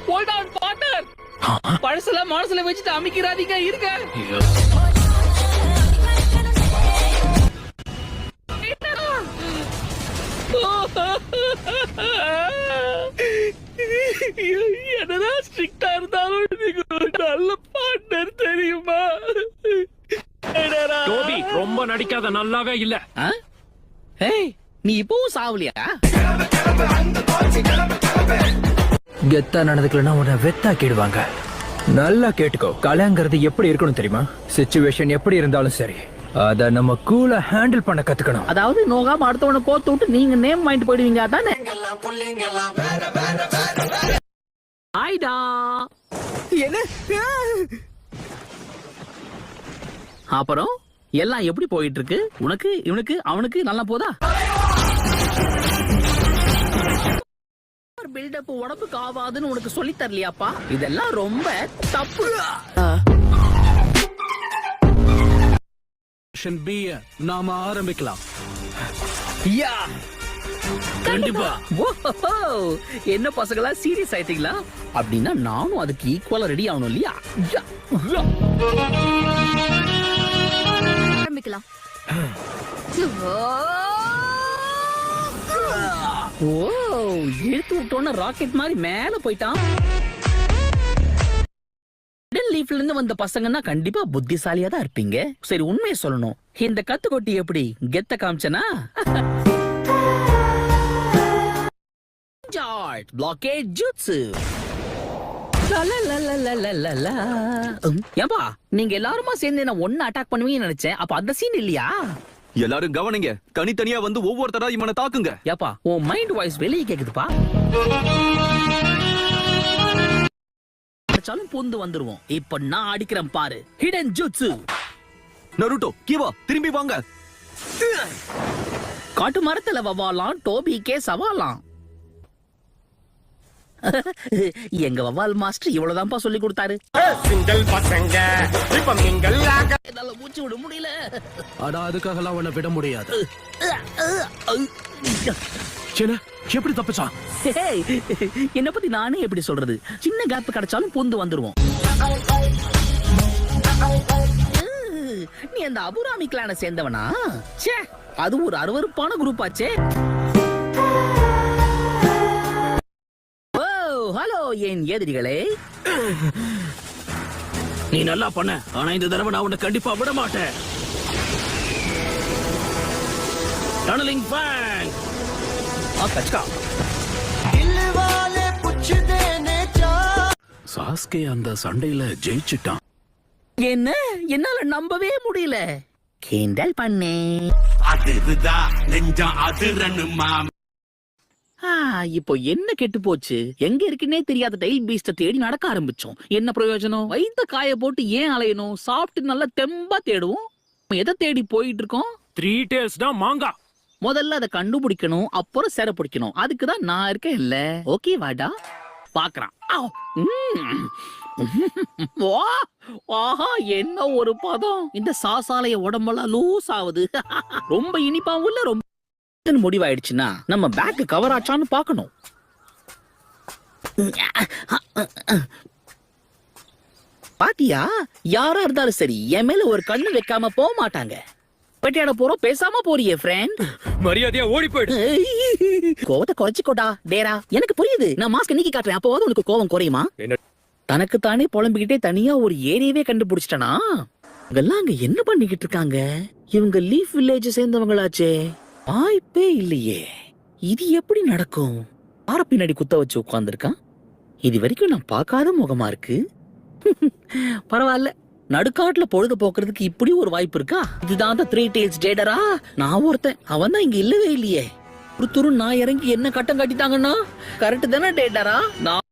Hold on, partner. பழசல மனசுல வச்சுட்டு அமைக்கிறாதீங்க இருங்க. என்னடா ஸ்ட்ரிக்ட்டா இருந்தாலும் நீங்க நல்ல பார்ட்னர் தெரியுமா? டோபி ரொம்ப நடிக்காத, நல்லாவே இல்ல. ஏய், நீ இப்பவும் சாவலியா? கெத்தா நடந்துக்கலன்னா உன்னை வெத்தாக்கிடுவாங்க. நல்லா கேட்டுக்கோ, கலைங்கிறது எப்படி இருக்கணும் தெரியுமா? சிச்சுவேஷன் எப்படி இருந்தாலும் சரி, அத நம்ம கூலா ஹேண்டில் பண்ண கத்துக்கணும். அதாவது நோகாம அடுத்தவனை கோத்து விட்டு நீங்க நேம் வாங்கிட்டு போயிடுவீங்க அதானே? ஆயிடா என்ன அப்புறம் எல்லாம் எப்படி போயிட்டு இருக்கு? உனக்கு இவனுக்கு அவனுக்கு நல்லா போதா? பில்டப் உடம்புக்கு ஆவாதுன்னு உனக்கு சொல்லி தரலையாப்பா? இதெல்லாம் ரொம்ப தப்பு. நாம ஆரம்பிக்கலாம். கண்டிப்பா. என்ன பசங்களா சீரியஸ் ஆயிட்டீங்களா? அப்படின்னா நானும் அதுக்கு ஈக்குவலா ரெடி ஆகணும் இல்லையா? ஆரம்பிக்கலாம். ஓ, இழுத்து விட்டோன்னு ராக்கெட் மாதிரி மேல போயிட்டான். லீஃப்ல இருந்து வந்த பசங்கன்னா கண்டிப்பா புத்திசாலியா தான் இருப்பீங்க. சரி, உண்மையை சொல்லணும், இந்த கத்துக்கொட்டி எப்படி கெத்த காமிச்சனா? Blockade jutsu. ஏன்பா நீங்க எல்லாருமா சேர்ந்து என்ன ஒன்னு அட்டாக் பண்ணுவீங்கன்னு நினைச்சேன். அப்ப அந்த சீன் இல்லையா? எல்லாரும் கவனிங்க, தனித்தனியா வந்து ஒவ்வொருத்தரா இவனை தாக்குங்க. ஏப்பா உன் மைண்ட் வாய்ஸ் வெளியே கேக்குதுப்பா. அடிச்சாலும் பூந்து வந்துருவோம். இப்ப நான் அடிக்கிறேன் பாரு, ஹிடன் ஜூட்ஸு. நருட்டோ, கீவா திரும்பி வாங்க. காட்டு மரத்துல வவாலாம், டோபிக்கே சவாலாம். எங்க வவால் மாஸ்டர் இவ்வளவுதான்ப்பா சொல்லி கொடுத்தாரு. சிங்கிள் பசங்க இப்ப மிங்கல் ஆக என்னால மூச்சு விட முடியல. ஆனா அதுக்காகலாம் அவனை விட முடியாது. எப்படி தப்பிச்சான்? என்ன பத்தி நானே எப்படி சொல்றது? சின்ன கேப் கிடைச்சாலும் பூந்து வந்துருவோம். நீ அந்த அபுராமி கிளான சேர்ந்தவனா? அது ஒரு அருவருப்பான குரூப் ஆச்சே. ஹலோ என் எதிரிகளே, நீ நல்லா பண்ண, ஆனா இந்த தடவை நான் உன்னை கண்டிப்பா விட மாட்டேன். டனலிங் ஃபேங் கச்சா. சாஸ்கே அந்த சண்டையில ஜெயிச்சிட்டான். என்ன என்னால நம்பவே முடியல. கிண்டல் பண்ணே. அதுதான் நெஞ்சம் அதிரணுமா. இப்போ என்ன கெட்டு போச்சு? எங்க இருக்குன்னே தெரியாத டைல் பீஸ்ட தேடி நடக்க ஆரம்பிச்சோம். என்ன பிரயோஜனம்? வைத்த காய போட்டு ஏன் அலையணும்? சாப்பிட்டு நல்லா தெம்பா தேடுவோம். எதை தேடி போயிட்டு இருக்கோம்? 3 டேஸ் தான் மாங்கா. முதல்ல அதை கண்டுபிடிக்கணும், அப்புறம் சேர பிடிக்கணும். அதுக்குதான் நான் இருக்கேன் இல்ல. ஓகே வாடா பாக்குறான். என்ன ஒரு பதம்! இந்த சாசாலைய உடம்பெல்லாம் லூஸ் ஆகுது. ரொம்ப இனிப்பாவும் இல்ல, ரொம்ப முடிவாயிடுச்சுன்னா நம்ம பேக் கவர் ஆச்சான்னு பாக்கணும். பாத்தியா, யாரா இருந்தாலும் சரி என் மேல ஒரு கண்ணு வைக்காம போக மாட்டாங்க. பெட்டியாட போறோம், பேசாம போறியே ஃப்ரெண்ட். மரியாதையா ஓடி போயிடு. கோவத்தை குறைச்சிக்கோடா டேரா. எனக்கு புரியுது, நான் மாஸ்க் நீக்கி காட்டுறேன், அப்போவாது உனக்கு கோவம் குறையுமா? தனக்கு தானே புலம்பிக்கிட்டே தனியா ஒரு ஏரியாவே கண்டுபிடிச்சிட்டனா? இவங்கெல்லாம் அங்க என்ன பண்ணிக்கிட்டு இருக்காங்க? இவங்க லீஃப் வில்லேஜ் சேர்ந்தவங்களாச்சே. வாய்ப்பே இல்லையே. இது எப்படி நடக்கும்? ஆற பின்னாடி குத்த வச்சு உட்கார்ந்துருக்கான். இது வரைக்கும் நான் பார்க்காத முகமா இருக்கு. பரவாயில்ல, நடுக்காட்டுல பொழுது போக்குறதுக்கு இப்படி ஒரு வாய்ப்பு இருக்கா? இதுதான் 3 டேல்ஸ் டேடரா. நான் ஒருத்தன், அவன் தான் இங்க இல்லவே இல்லையே. ஒரு துரு நான் இறங்கி என்ன கட்டம் கட்டிட்டாங்கன்னா கரெக்ட் தானே டேடரா? நான்